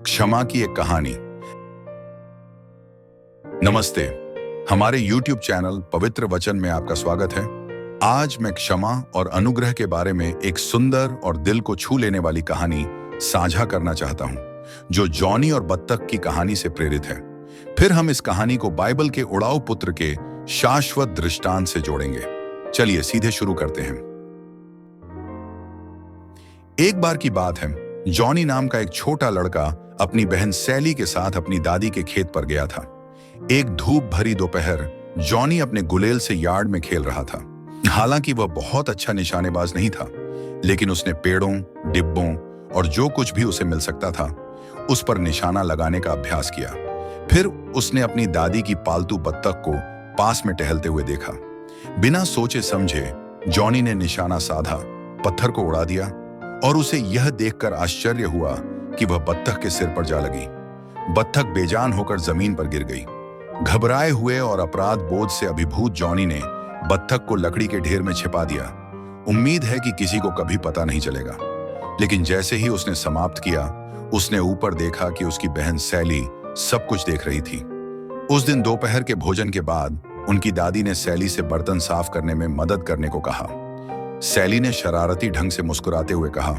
क्षमा की एक कहानी। नमस्ते, हमारे YouTube चैनल पवित्र वचन में आपका स्वागत है। आज मैं क्षमा और अनुग्रह के बारे में एक सुंदर और दिल को छू लेने वाली कहानी साझा करना चाहता हूं, जो जॉनी और बत्तख की कहानी से प्रेरित है। फिर हम इस कहानी को बाइबल के उड़ाऊ पुत्र के शाश्वत दृष्टांत से जोड़ेंगे। चलिए सीधे शुरू करते हैं। एक बार की बात है, जॉनी नाम का एक छोटा लड़का अपनी बहन सैली के साथ अपनी दादी के खेत पर गया था। एक धूप भरी दोपहर जॉनी अपने गुलेल से यार्ड में खेल रहा था। हालांकि वह बहुत अच्छा निशानेबाज नहीं था, लेकिन उसने पेड़ों, डिब्बों और जो कुछ भी उसे मिल सकता था, उस पर निशाना लगाने का अभ्यास किया। फिर उसने अपनी दादी की पालतू बत्तख को पास में टहलते हुए देखा। बिना सोचे समझे जॉनी ने निशाना साधा, पत्थर को उड़ा दिया और उसे यह देखकर आश्चर्य हुआ कि वह बत्तख के सिर पर जा लगी। बत्तख बेजान होकर जमीन पर गिर गई। घबराए हुए और अपराध बोध से अभिभूत जॉनी ने बत्तख को लकड़ी के ढेर में छिपा दिया। उम्मीद है कि किसी को कभी पता नहीं चलेगा। लेकिन जैसे ही उसने समाप्त किया, उसने ऊपर देखा कि उसकी बहन सैली सब कुछ देख रही थी। उस दिन दोपहर के भोजन के बाद उनकी दादी ने सैली से बर्तन साफ करने में मदद करने को कहा। सैली ने शरारती ढंग से मुस्कुराते हुए कहा,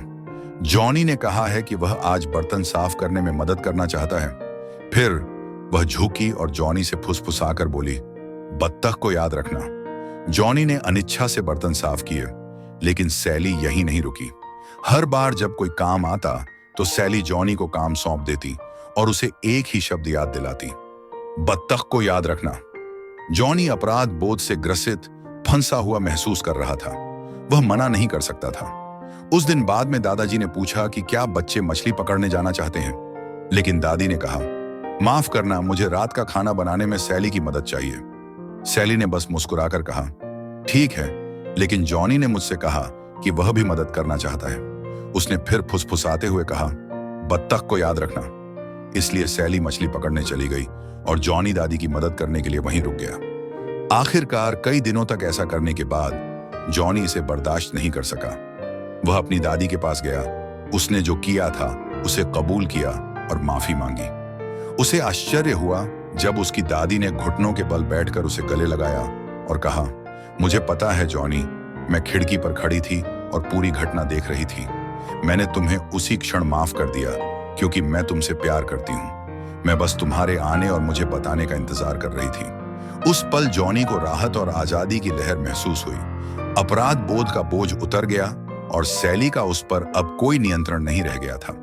जॉनी ने कहा है कि वह आज बर्तन साफ करने में मदद करना चाहता है। फिर वह झुकी और जॉनी से फुसफुसाकर बोली, बत्तख को याद रखना। जॉनी ने अनिच्छा से बर्तन साफ किए, लेकिन सैली यहीं नहीं रुकी। हर बार जब कोई काम आता तो सैली जॉनी को काम सौंप देती और उसे एक ही शब्द याद दिलाती, बत्तख को याद रखना। जॉनी अपराध बोध से ग्रसित, फंसा हुआ महसूस कर रहा था। वह मना नहीं कर सकता था। उस दिन बाद में दादाजी ने पूछा कि क्या बच्चे मछली पकड़ने जाना चाहते हैं, लेकिन दादी ने कहा, माफ करना, मुझे रात का खाना बनाने में सैली की मदद चाहिए। सैली ने बस मुस्कुराकर कहा, ठीक है, लेकिन जॉनी ने मुझसे कहा कि वह भी मदद करना चाहता है। उसने फिर फुसफुसाते हुए कहा, बत्तख को याद रखना। इसलिए सैली मछली पकड़ने चली गई और जॉनी दादी की मदद करने के लिए वहीं रुक गया। आखिरकार कई दिनों तक ऐसा करने के बाद जॉनी इसे बर्दाश्त नहीं कर सका। वह अपनी दादी के पास गया। उसने जो किया था उसे कबूल किया और माफी मांगी। उसे आश्चर्य हुआ जब उसकी दादी ने घुटनों के बल बैठकर उसे गले लगाया और कहा, मुझे पता है जॉनी, मैं खिड़की पर खड़ी थी और पूरी घटना देख रही थी। मैंने तुम्हें उसी क्षण माफ कर दिया क्योंकि मैं तुमसे प्यार करती हूँ। मैं बस तुम्हारे आने और मुझे बताने का इंतजार कर रही थी। उस पल जॉनी को राहत और आजादी की लहर महसूस हुई। अपराध बोध का बोझ उतर गया और सैली का उस पर अब कोई नियंत्रण नहीं रह गया था।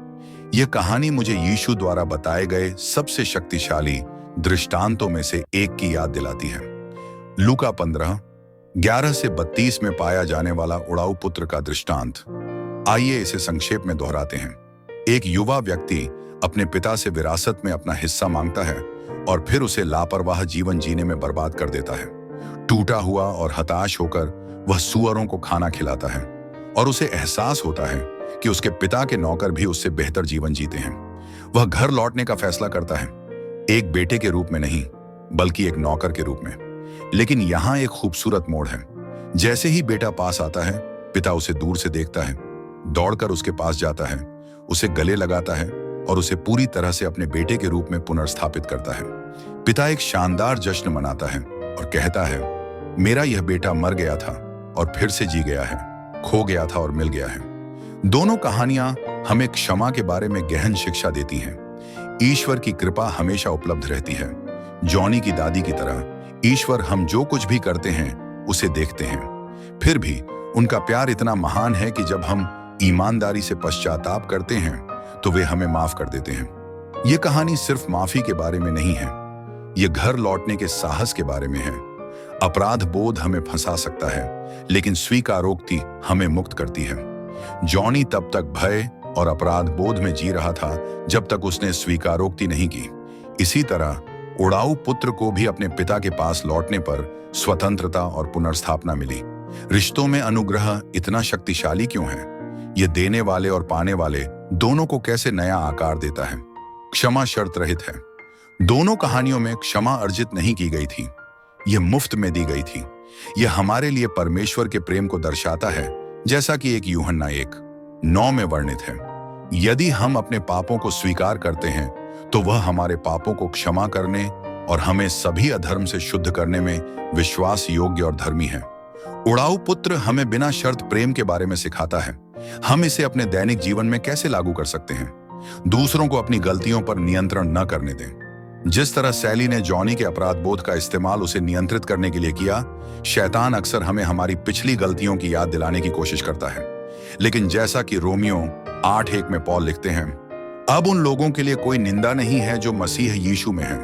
यह कहानी मुझे यीशु द्वारा बताए गए सबसे शक्तिशाली दृष्टांतों में से एक की याद दिलाती है। लूका 15:11 से 32 में पाया जाने वाला उड़ाऊ पुत्र का दृष्टांत। आइए इसे संक्षेप में दोहराते हैं। एक युवा व्यक्ति अपने पिता से विरासत में अपना हिस्सा मांगता है और फिर उसे लापरवाह जीवन जीने में बर्बाद कर देता है। टूटा हुआ और हताश होकर वह सूअरों को खाना खिलाता है और उसे एहसास होता है कि उसके पिता के नौकर भी उससे बेहतर जीवन जीते हैं। वह घर लौटने का फैसला करता है, एक बेटे के रूप में नहीं, बल्कि एक नौकर के रूप में। लेकिन यहाँ एक खूबसूरत मोड़ है। जैसे ही बेटा पास आता है, पिता उसे दूर से देखता है, दौड़कर उसके पास जाता है, उसे गले लगाता है और उसे पूरी तरह से अपने बेटे के रूप में पुनर्स्थापित करता है। पिता एक शानदार जश्न मनाता है और कहता है, मेरा यह बेटा मर गया था और फिर से जी गया है, खो गया था और मिल गया है। दोनों कहानियां हमें क्षमा के बारे में गहन शिक्षा देती हैं। ईश्वर की कृपा हमेशा उपलब्ध रहती है। जॉनी की दादी की तरह ईश्वर हम जो कुछ भी करते हैं उसे देखते हैं। फिर भी उनका प्यार इतना महान है कि जब हम ईमानदारी से पश्चाताप करते हैं तो वे हमें माफ कर देते हैं। यह कहानी सिर्फ माफी के बारे में नहीं है, यह घर लौटने के साहस के बारे में है। अपराध बोध हमें फंसा सकता है, लेकिन स्वीकारोक्ति हमें मुक्त करती है। जॉनी तब तक भय और अपराध बोध में जी रहा था जब तक उसने स्वीकारोक्ति नहीं की। इसी तरह उड़ाऊ पुत्र को भी अपने पिता के पास लौटने पर स्वतंत्रता और पुनर्स्थापना मिली। रिश्तों में अनुग्रह इतना शक्तिशाली क्यों है? यह देने वाले और पाने वाले दोनों को कैसे नया आकार देता है। क्षमा शर्त रहित है। दोनों कहानियों में क्षमा अर्जित नहीं की गई थी, यह मुफ्त में दी गई थी। यह हमारे लिए परमेश्वर के प्रेम को दर्शाता है, जैसा कि 1 यूहन्ना 1:9 में वर्णित है। यदि हम अपने पापों को स्वीकार करते हैं तो वह हमारे पापों को क्षमा करने और हमें सभी अधर्म से शुद्ध करने में विश्वास योग्य और धर्मी है। उड़ाऊ पुत्र हमें बिना शर्त प्रेम के बारे में सिखाता है। हम इसे अपने दैनिक जीवन में कैसे लागू कर सकते हैं? दूसरों को अपनी गलतियों पर नियंत्रण न करने दें। जिस तरह सैली ने जॉनी के अपराध बोध का इस्तेमाल उसे नियंत्रित करने के लिए किया, शैतान अक्सर हमें हमारी पिछली गलतियों की याद दिलाने की कोशिश करता है। लेकिन जैसा कि रोमियो 8:1 में पौल लिखते हैं, अब उन लोगों के लिए कोई निंदा नहीं है जो मसीह यीशु में है।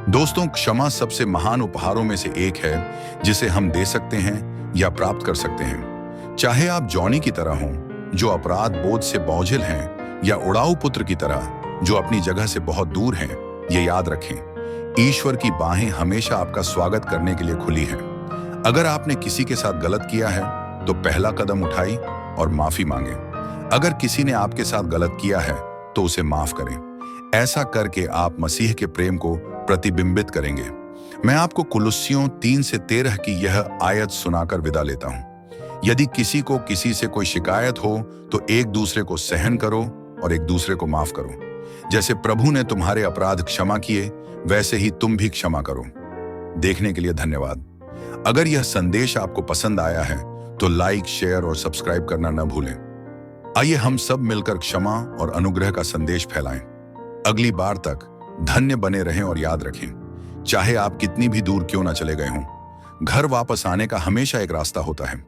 दोस्तों, क्षमा सबसे महान उपहारों में से एक है जिसे हम दे सकते हैं या प्राप्त कर सकते हैं। चाहे आप जॉनी की तरह हों जो अपराध बोध से बोझिल हैं, या उड़ाऊ पुत्र की तरह जो अपनी जगह से बहुत दूर हैं, ये याद रखें, ईश्वर की बाहें हमेशा आपका स्वागत करने के लिए खुली हैं। अगर आपने किसी के साथ गलत किया है तो पहला कदम उठाई और माफी मांगे। अगर किसी ने आपके साथ गलत किया है तो उसे माफ करें। ऐसा करके आप मसीह के प्रेम को प्रतिबिंबित करेंगे। मैं आपको कुलुस्सियों 3-13 की यह आयत सुनाकर विदा लेता हूं। यदि किसी को किसी से कोई शिकायत हो तो एक दूसरे को सहन करो और एक दूसरे को माफ करो। जैसे प्रभु ने तुम्हारे अपराध क्षमा किए, वैसे ही तुम भी क्षमा करो। देखने के लिए धन्यवाद। अगर यह संदेश आपको पसंद आया है तो लाइक, शेयर और सब्सक्राइब करना न भूलें। आइए हम सब मिलकर क्षमा और अनुग्रह का संदेश फैलाएं। अगली बार तक धन्य बने रहें और याद रखें, चाहे आप कितनी भी दूर क्यों न चले गए हों, घर वापस आने का हमेशा एक रास्ता होता है।